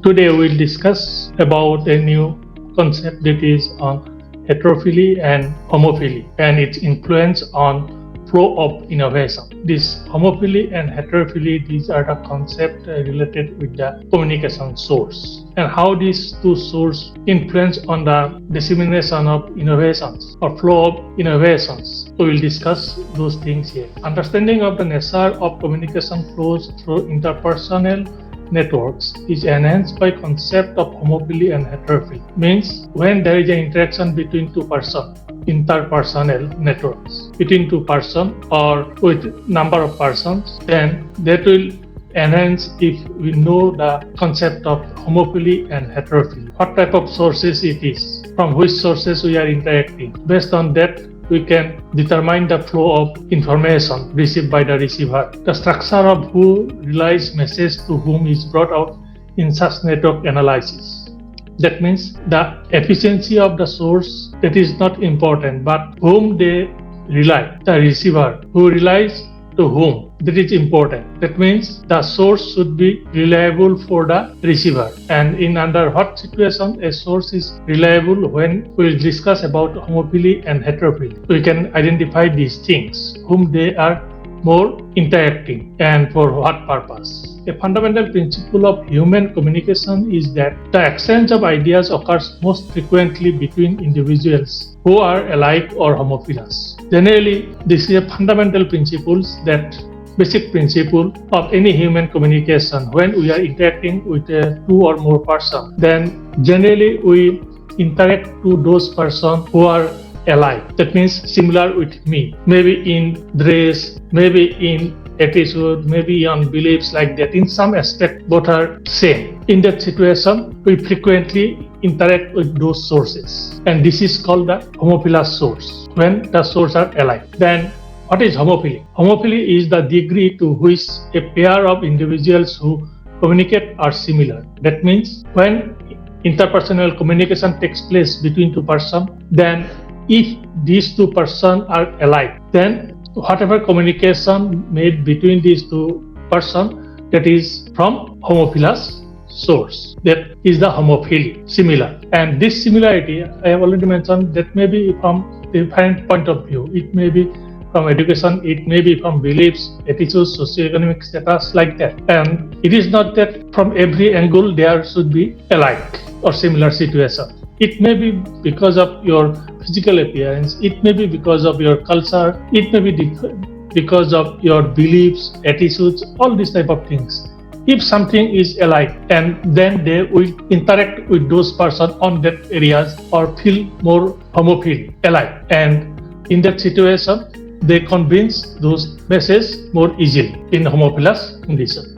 Today we'll discuss about a new concept that is on heterophily and homophily and its influence on flow of innovation. This homophily and heterophily, these are the concepts related with the communication source and how these two sources influence on the dissemination of innovations or flow of innovations. We will discuss those things here. Understanding of the nature of communication flows through interpersonal networks is enhanced by concept of homophily and heterophily. Means when there is an interaction between two persons, interpersonal networks between two persons or with number of persons, then that will enhance if we know the concept of homophily and heterophily. What type of sources it is, from which sources we are interacting. Based on that, we can determine the flow of information received by the receiver. The structure of who relays message to whom is brought out in such network analysis. That means the efficiency of the source, that is not important, but whom they rely, the receiver, who relies to whom, that is important. That means the source should be reliable for the receiver. And in under what situation a source is reliable, when we will discuss about homophily and heterophily, we can identify these things, whom they are more interacting and for what purpose. A fundamental principle of human communication is that the exchange of ideas occurs most frequently between individuals who are alike or homophilous. Generally, this is a fundamental principle, that basic principle of any human communication. When we are interacting with two or more persons, then generally we interact to those persons who are alike. That means similar with me, maybe in dress, maybe in attitude, maybe on beliefs, like that. In some aspect, both are same. In that situation, we frequently interact with those sources, and this is called the homophilous source, when the sources are alike. Then what is homophily? Homophily is the degree to which a pair of individuals who communicate are similar. That means when interpersonal communication takes place between two persons, then if these two persons are alike, then whatever communication made between these two persons, that is from homophilous source. That is the homophily, similar. And this similarity, I have already mentioned, that may be from different point of view. It may be from education, it may be from beliefs, attitudes, socioeconomic status, like that. And it is not that from every angle there should be alike or similar situation. It may be because of your physical appearance, it may be because of your culture, it may be because of your beliefs, attitudes, all these type of things. If something is alike, and then they will interact with those persons on that areas or feel more homophily, alike. And in that situation, they convince those messages more easily in homophilous condition.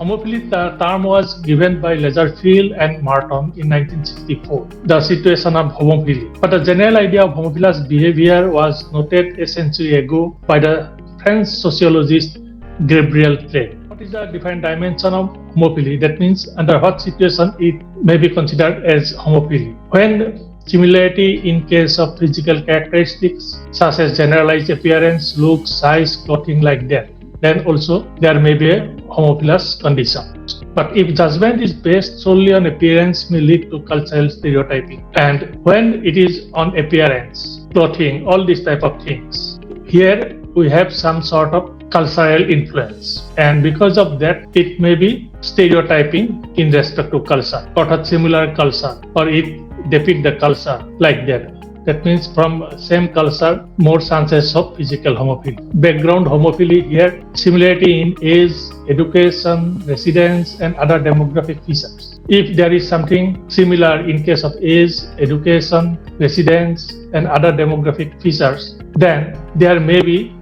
Homophily term was given by Lazarsfeld and Martin in 1964, the situation of homophily. But the general idea of homophilous behavior was noted a century ago by the French sociologist Gabriel Trade. What is the different dimension of homophily? That means under what situation it may be considered as homophily. When similarity in case of physical characteristics such as generalized appearance, looks, size, clothing, like that, then also there may be a homophilous condition. But if judgment is based solely on appearance, may lead to cultural stereotyping. And when it is on appearance, clothing, all these type of things, here we have some sort of cultural influence, and because of that it may be stereotyping in respect to culture or a similar culture, or it depict the culture like that. That means from same culture, more chances of physical homophily. Background homophily here, similarity in age, education, residence, and other demographic features. If there is something similar in case of age, education, residence, and other demographic features, then there may be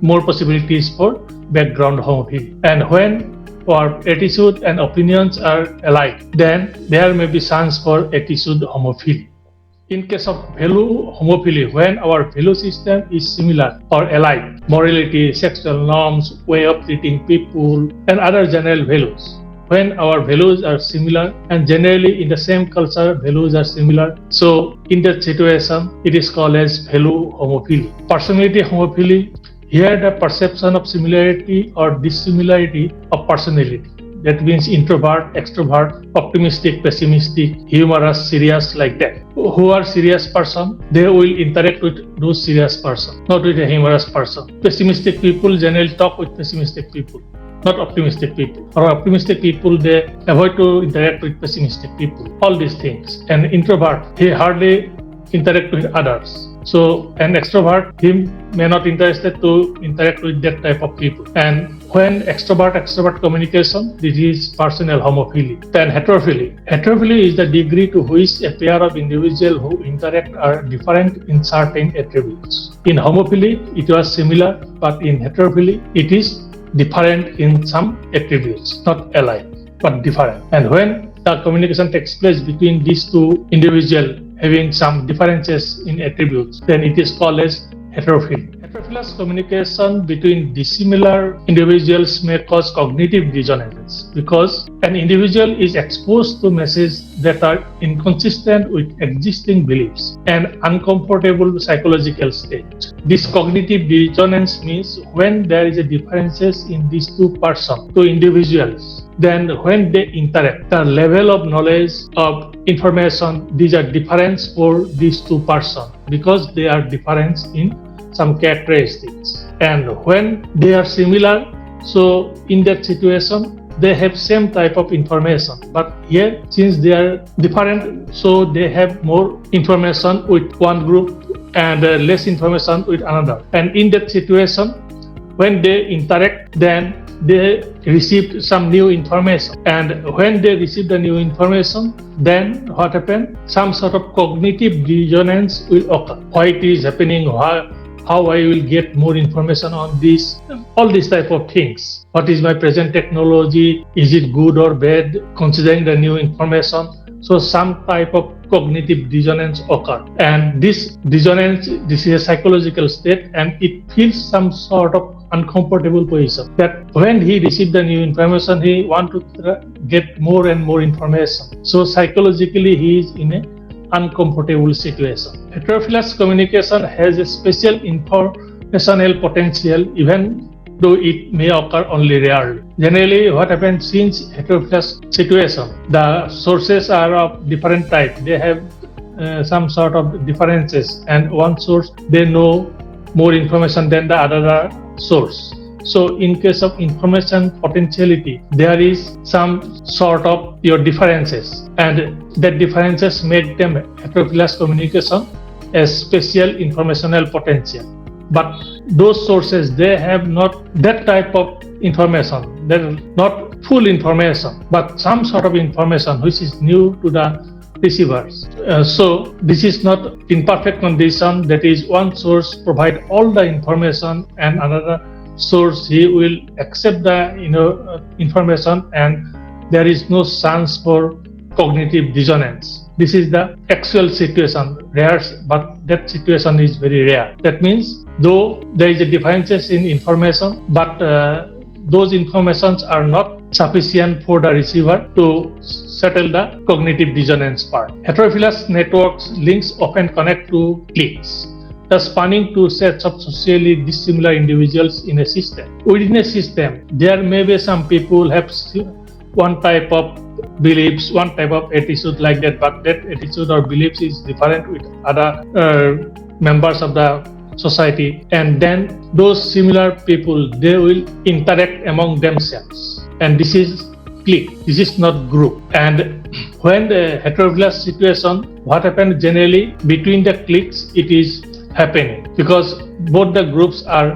more possibilities for background homophily. And when our attitude and opinions are alike, then there may be chance for attitude homophily. In case of value homophily, when our value system is similar or alike, morality, sexual norms, way of treating people, and other general values, when our values are similar and generally in the same culture values are similar, so in that situation it is called as value homophily. Personality homophily, here the perception of similarity or dissimilarity of personality. That means introvert, extrovert, optimistic, pessimistic, humorous, serious, like that. Who are serious person, they will interact with those serious person, not with a humorous person. Pessimistic people generally talk with pessimistic people, not optimistic people. Or optimistic people, they avoid to interact with pessimistic people. All these things. An introvert, he hardly interact with others. So an extrovert, he may not interested to interact with that type of people. And when extrovert communication, this is personal homophily. Then heterophily. Heterophily is the degree to which a pair of individuals who interact are different in certain attributes. In homophily, it was similar, but in heterophily, it is different in some attributes, not alike, but different. And when the communication takes place between these two individuals having some differences in attributes, then it is called as heterophily. Heterophilous communication between dissimilar individuals may cause cognitive dissonance because an individual is exposed to messages that are inconsistent with existing beliefs and uncomfortable psychological state. This cognitive dissonance means when there is a differences in these two individuals, then when they interact, the level of knowledge of information, these are different for these two persons because they are different in some characteristics. And when they are similar, so in that situation, they have same type of information. But here, since they are different, so they have more information with one group and less information with another. And in that situation, when they interact, then they received some new information. And when they receive the new information, then what happened? Some sort of cognitive dissonance will occur. Why it is happening? How I will get more information on this? All these type of things. What is my present technology? Is it good or bad? Considering the new information. So some type of cognitive dissonance occur. And this dissonance, this is a psychological state, and it feels some sort of uncomfortable position. That when he received the new information, he want to get more and more information. So psychologically, he is in a uncomfortable situation. Heterophilous communication has a special informational potential, even though it may occur only rarely. Generally, what happens since heterophilous situation, the sources are of different type. They have some sort of differences, and one source, they know more information than the other source. So in case of information potentiality, there is some sort of your differences, and that differences make them heterophilous communication a special informational potential. But those sources, they have not that type of information. They're not full information, but some sort of information which is new to the receivers. So this is not in perfect condition. That is, one source provide all the information and another source, he will accept the information, and there is no chance for cognitive dissonance. This is the actual situation, rare, but that situation is very rare. That means though there is a differences in information, but those informations are not sufficient for the receiver to settle the cognitive dissonance part. Heterophilous networks links often connect to cliques, thus spanning two sets of socially dissimilar individuals in a system. Within a system, there may be some people have one type of beliefs, one type of attitude like that, but that attitude or beliefs is different with other members of the society, and then those similar people, they will interact among themselves, and this is clique, this is not group. And when the heterophilous situation, what happens generally between the cliques, it is happening because both the groups are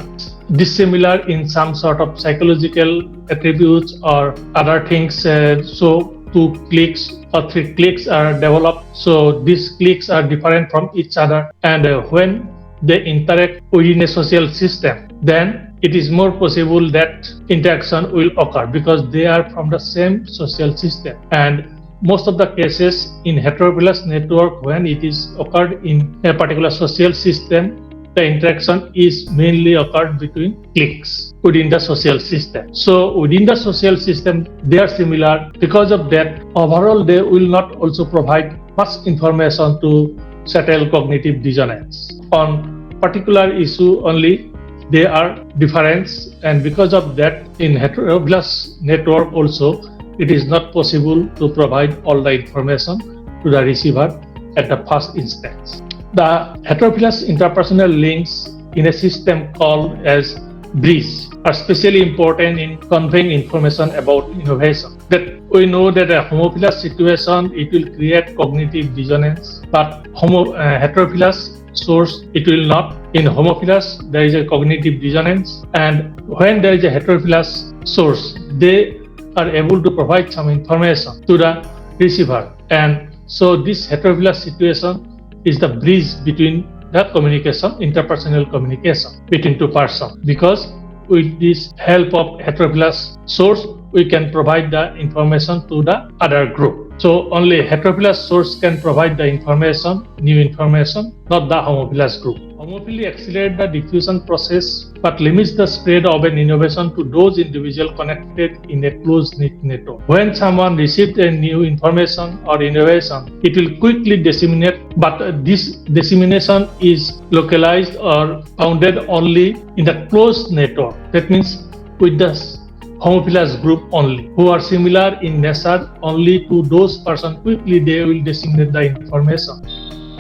dissimilar in some sort of psychological attributes or other things. So two cliques or three cliques are developed. So these cliques are different from each other, and when they interact within a social system, then it is more possible that interaction will occur because they are from the same social system. And most of the cases in heterophilous network, when it is occurred in a particular social system, the interaction is mainly occurred between cliques within the social system. So within the social system, they are similar. Because of that, overall they will not also provide much information to settle cognitive dissonance. On particular issue only, they are different, and because of that, in heterophilous network also, it is not possible to provide all the information to the receiver at the first instance. The heterophilous interpersonal links in a system called as bridge are especially important in conveying information about innovation. That we know that a homophilous situation, it will create cognitive dissonance, but heterophilous source, it will not. In homophilous, there is a cognitive dissonance, and when there is a heterophilous source, they are able to provide some information to the receiver, and so this heterophilous situation is the bridge between the communication, interpersonal communication between two persons, because with this help of heterophilous source, we can provide the information to the other group. So only heterophilous source can provide the information, new information, not the homophilous group. Homophily accelerates the diffusion process but limits the spread of an innovation to those individuals connected in a close-knit network. When someone receives a new information or innovation, it will quickly disseminate, but this dissemination is localized or founded only in the closed network. That means with the homophilous group only, who are similar in nature only to those persons, quickly they will disseminate the information.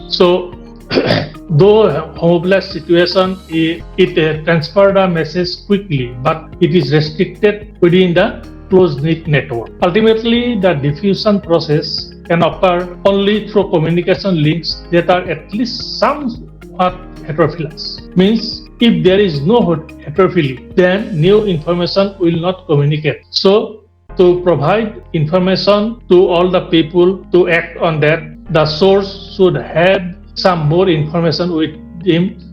So though homophilous situation, it transfers the message quickly, but it is restricted within the close-knit network. Ultimately, the diffusion process can occur only through communication links that are at least somewhat heterophilous. Means if there is no heterophily, then new information will not communicate. So to provide information to all the people to act on that, the source should have some more information with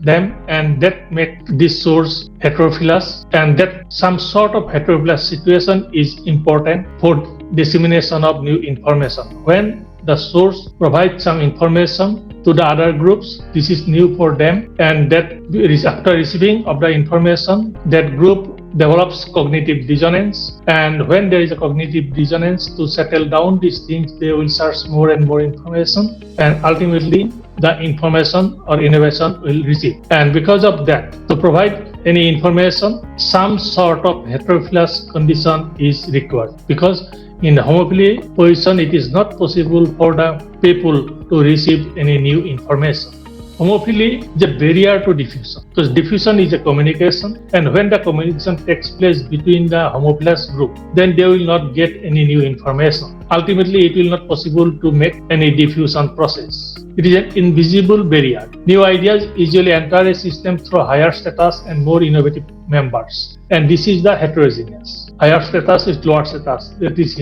them, and that make this source heterophilous, and that some sort of heterophilous situation is important for dissemination of new information. When the source provides some information to the other groups, this is new for them, and that is after receiving of the information, that group develops cognitive dissonance, and when there is a cognitive dissonance, to settle down these things, they will search more and more information, and ultimately the information or innovation will receive. And because of that, to provide any information, some sort of heterophilous condition is required, because in the homophily position, it is not possible for the people to receive any new information. Homophily is a barrier to diffusion, because diffusion is a communication, and when the communication takes place between the homophilous group, then they will not get any new information. Ultimately, it will not possible to make any diffusion process. It is an invisible barrier. New ideas usually enter a system through higher status and more innovative members, and this is the heterogeneous. Higher status is lower status, that is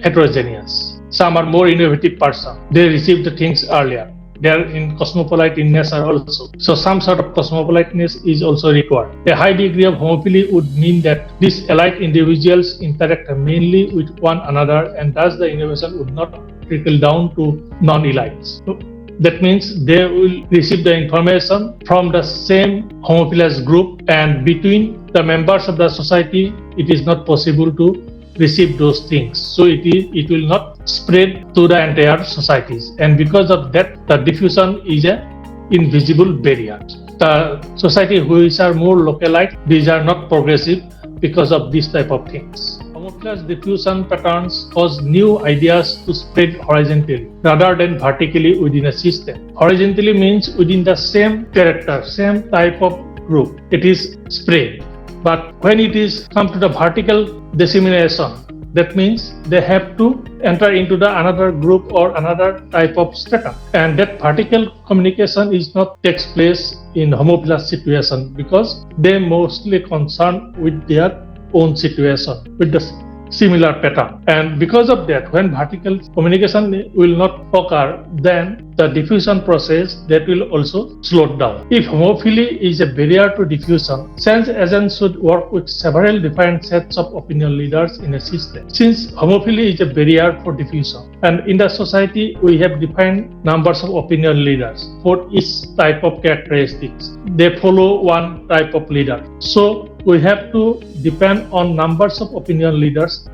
heterogeneous. Some are more innovative person, they receive the things earlier. They are in cosmopolite in nature also. So some sort of cosmopoliteness is also required. A high degree of homophily would mean that these elite individuals interact mainly with one another, and thus the innovation would not trickle down to non-elites. So that means they will receive the information from the same homophilous group, and between the members of the society, it is not possible to receive those things. So it will not spread to the entire societies, and because of that, the diffusion is an invisible barrier. The society which are more localized, these are not progressive because of this type of things. Homophilous diffusion patterns cause new ideas to spread horizontally rather than vertically within a system. Horizontally means within the same character, same type of group, it is spread. But when it is come to the vertical dissemination, that means they have to enter into the another group or another type of strata, and that vertical communication is not takes place in homophilous situation, because they mostly concerned with their own situation, with the similar pattern. And because of that, when vertical communication will not occur, then the diffusion process that will also slow down. If homophily is a barrier to diffusion, science agents should work with several different sets of opinion leaders in a system. Since homophily is a barrier for diffusion, and in the society we have different numbers of opinion leaders for each type of characteristics. They follow one type of leader. So we have to depend on numbers of opinion leaders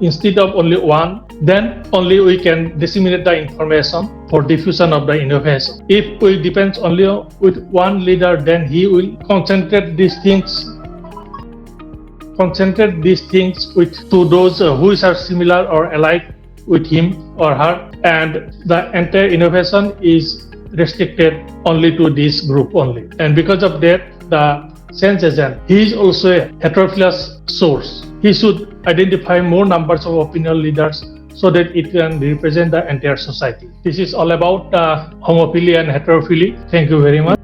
instead of only one. Then only we can disseminate the information for diffusion of the innovation. If we depend only with one leader, then he will concentrate these things concentrate these things to those who are similar or alike with him or her, and the entire innovation is restricted only to this group only. And because of that, the sense agent, he is also a heterophilous source. He should identify more numbers of opinion leaders so that it can represent the entire society. This is all about homophily and heterophily. Thank you very much.